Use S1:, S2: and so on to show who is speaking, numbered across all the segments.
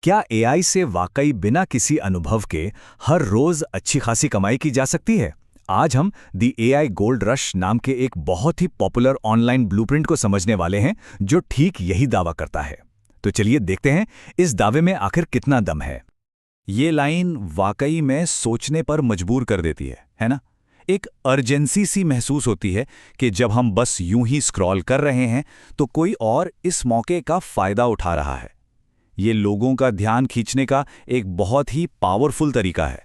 S1: क्या एआई से वाकई बिना किसी अनुभव के हर रोज अच्छी खासी कमाई की जा सकती है? आज हम दी एआई गोल्ड रश नाम के एक बहुत ही पॉपुलर ऑनलाइन ब्लूप्रिंट को समझने वाले हैं जो ठीक यही दावा करता है। तो चलिए देखते हैं इस दावे में आखिर कितना दम है। ये लाइन वाकई में सोचने पर मजबूर कर देती है ना? एक अर्जेंसी सी महसूस होती है कि जब हम बस यूं ही स्क्रॉल कर रहे हैं तो कोई और इस मौके का फायदा उठा रहा है। ये लोगों का ध्यान खींचने का एक बहुत ही पावरफुल तरीका है।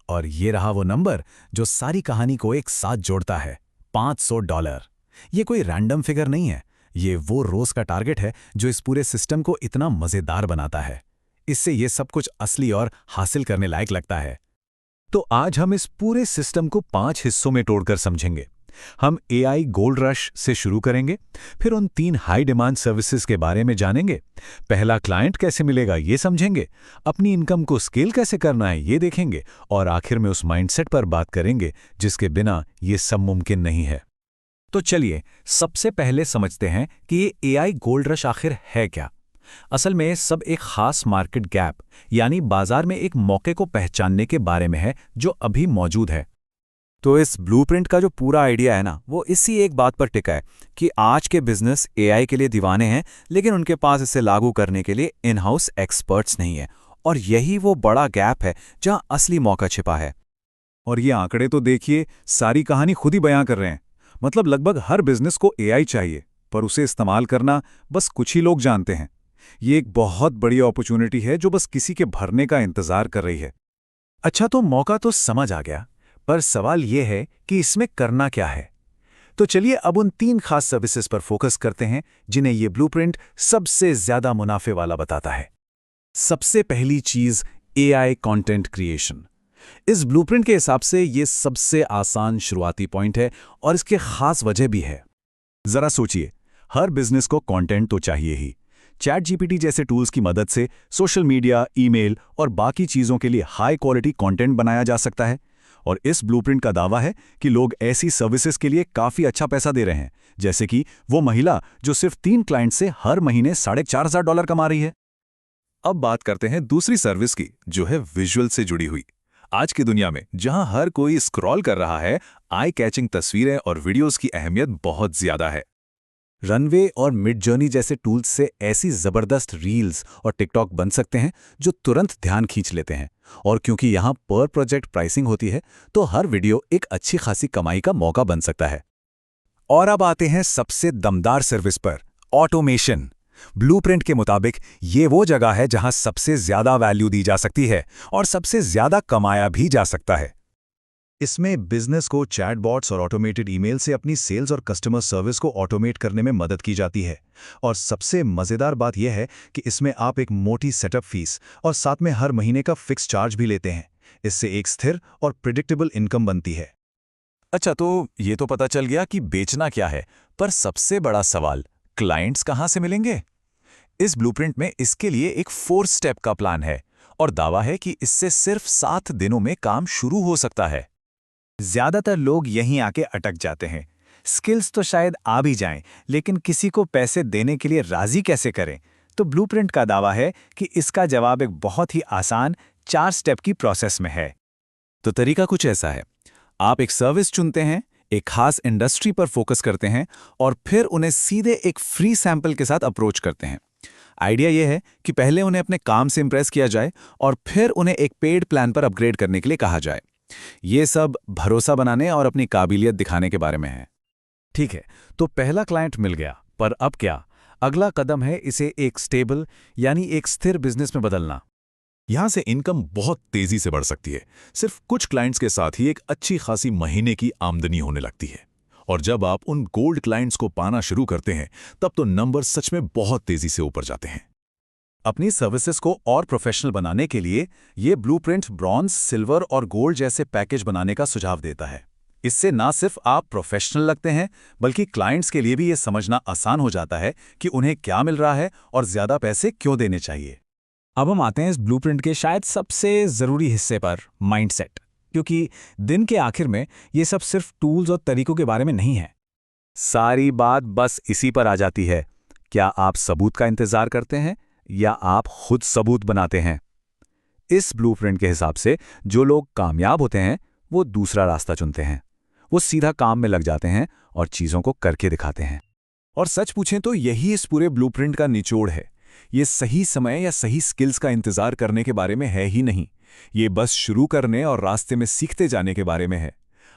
S1: और ये रहा वो नंबर जो सारी कहानी को एक साथ जोड़ता है, $500। ये कोई रैंडम फिगर नहीं है, ये वो रोज का टारगेट है जो इस पूरे सिस्टम को इतना मजेदार बनाता है। इससे ये सब कुछ असली और हासिल करने लायक लगता है। तो आज हम इस पूरे सिस्टम को 5 हिस्सों में तोड़कर समझेंगे। हम एआई गोल्ड रश से शुरू करेंगे, फिर उन 3 हाई डिमांड सर्विसेज के बारे में जानेंगे, पहला क्लाइंट कैसे मिलेगा ये समझेंगे, अपनी इनकम को स्केल कैसे करना है ये देखेंगे, और आखिर में उस माइंडसेट पर बात करेंगे जिसके बिना ये सब मुमकिन नहीं है। तो चलिए सबसे पहले समझते हैं कि ये एआई गोल्ड रश आखिर है क्या। असल में सब एक खास मार्केट गैप यानी बाजार में एक मौके को पहचानने के बारे में है जो अभी मौजूद है। तो इस ब्लूप्रिंट का जो पूरा आइडिया है ना, वो इसी एक बात पर टिका है कि आज के बिजनेस एआई के लिए दीवाने हैं, लेकिन उनके पास इसे लागू करने के लिए इन हाउस एक्सपर्ट्स नहीं है। और यही वो बड़ा गैप है जहां असली मौका छिपा है। और ये आंकड़े तो देखिए, सारी कहानी खुद ही बयां कर रहे हैं। मतलब लगभग हर बिजनेस को एआई चाहिए, पर उसे इस्तेमाल करना बस कुछ ही लोग जानते हैं। ये एक बहुत बड़ी अपॉर्चुनिटी है जो बस किसी के भरने का इंतजार कर रही है। अच्छा, तो मौका तो समझ आ गया, पर सवाल यह है कि इसमें करना क्या है। तो चलिए अब उन 3 खास सर्विसेज पर फोकस करते हैं जिन्हें ये ब्लूप्रिंट सबसे ज्यादा मुनाफे वाला बताता है। सबसे पहली चीज, एआई कंटेंट क्रिएशन। इस ब्लूप्रिंट के हिसाब से ये सबसे आसान शुरुआती पॉइंट है और इसके खास वजह भी है। जरा सोचिए, हर बिजनेस को कंटेंट तो चाहिए ही। चैट जीपीटी जैसे टूल्स की मदद से सोशल मीडिया, ईमेल और बाकी चीजों के लिए हाई क्वालिटी कंटेंट बनाया जा सकता है। और इस ब्लूप्रिंट का दावा है कि लोग ऐसी सर्विसेज के लिए काफी अच्छा पैसा दे रहे हैं, जैसे कि वो महिला जो सिर्फ 3 क्लाइंट से हर महीने $4,500 कमा रही है। अब बात करते हैं दूसरी सर्विस की, जो है विजुअल से जुड़ी हुई। आज की दुनिया में जहां हर कोई स्क्रॉल कर रहा है, आई कैचिंग तस्वीरें और वीडियोस की अहमियत बहुत ज्यादा है। रनवे और मिड जर्नी जैसे टूल्स से ऐसी जबरदस्त रील्स और टिकटॉक बन सकते हैं जो तुरंत ध्यान खींच लेते हैं। और क्योंकि यहाँ पर प्रोजेक्ट प्राइसिंग होती है, तो हर वीडियो एक अच्छी खासी कमाई का मौका बन सकता है। और अब आते हैं सबसे दमदार सर्विस पर, ऑटोमेशन। ब्लूप्रिंट के मुताबिक ये वो जगह है जहां सबसे ज्यादा वैल्यू दी जा सकती है और सबसे ज्यादा कमाया भी जा सकता है। इसमें बिजनेस को चैटबॉट्स और ऑटोमेटेड ईमेल से अपनी सेल्स और कस्टमर सर्विस को ऑटोमेट करने में मदद की जाती है। और सबसे मजेदार बात यह है कि इसमें आप एक मोटी सेटअप फीस और साथ में हर महीने का फिक्स चार्ज भी लेते हैं। इससे एक स्थिर और प्रिडिक्टेबल इनकम बनती है। अच्छा, तो ये तो पता चल गया कि बेचना क्या है, पर सबसे बड़ा सवाल, क्लाइंट्स कहां से मिलेंगे? इस ब्लूप्रिंट में इसके लिए एक 4 स्टेप का प्लान है और दावा है कि इससे सिर्फ 7 दिनों में काम शुरू हो सकता है। ज्यादातर लोग यहीं आके अटक जाते हैं। स्किल्स तो शायद आ भी जाएं, लेकिन किसी को पैसे देने के लिए राजी कैसे करें? तो ब्लूप्रिंट का दावा है कि इसका जवाब एक बहुत ही आसान 4 स्टेप की प्रोसेस में है। तो तरीका कुछ ऐसा है, आप एक सर्विस चुनते हैं, एक खास इंडस्ट्री पर फोकस करते हैं और फिर उन्हें सीधे एक फ्री सैंपल के साथ अप्रोच करते हैं। आइडिया यह है कि पहले उन्हें अपने काम से इंप्रेस किया जाए और फिर उन्हें एक पेड प्लान पर अपग्रेड करने के लिए कहा जाए। ये सब भरोसा बनाने और अपनी काबिलियत दिखाने के बारे में है। ठीक है, तो पहला क्लाइंट मिल गया, पर अब क्या? अगला कदम है इसे एक स्टेबल यानी एक स्थिर बिजनेस में बदलना। यहां से इनकम बहुत तेजी से बढ़ सकती है। सिर्फ कुछ क्लाइंट्स के साथ ही एक अच्छी खासी महीने की आमदनी होने लगती है। और जब आप उन गोल्ड क्लाइंट्स को पाना शुरू करते हैं, तब तो नंबर सच में बहुत तेजी से ऊपर जाते हैं। अपनी सर्विसेज को और प्रोफेशनल बनाने के लिए ये ब्लूप्रिंट ब्रॉन्ज, सिल्वर और गोल्ड जैसे पैकेज बनाने का सुझाव देता है। इससे ना सिर्फ आप प्रोफेशनल लगते हैं, बल्कि क्लाइंट्स के लिए भी ये समझना आसान हो जाता है कि उन्हें क्या मिल रहा है और ज्यादा पैसे क्यों देने चाहिए। अब हम आते हैं इस ब्लूप्रिंट के शायद सबसे जरूरी हिस्से पर, माइंडसेट। क्योंकि दिन के आखिर में ये सब सिर्फ टूल्स और तरीकों के बारे में नहीं है। सारी बात बस इसी पर आ जाती है। क्या आप सबूत का इंतजार करते हैं या आप खुद सबूत बनाते हैं? इस ब्लूप्रिंट के हिसाब से जो लोग कामयाब होते हैं वो दूसरा रास्ता चुनते हैं। वो सीधा काम में लग जाते हैं और चीज़ों को करके दिखाते हैं। और सच पूछें तो यही इस पूरे ब्लूप्रिंट का निचोड़ है। ये सही समय या सही स्किल्स का इंतजार करने के बारे में है ही नहीं। ये बस शुरू करने और रास्ते में सीखते जाने के बारे में है।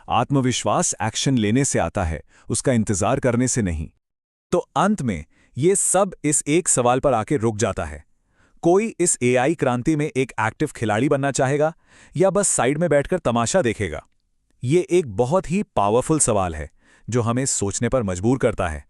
S1: आत्मविश्वास एक्शन लेने से आता है, उसका इंतजार करने से नहीं। तो अंत में ये सब इस एक सवाल पर आके रुक जाता है। कोई इस एआई क्रांति में एक एक्टिव खिलाड़ी बनना चाहेगा या बस साइड में बैठकर तमाशा देखेगा? ये एक बहुत ही पावरफुल सवाल है जो हमें सोचने पर मजबूर करता है।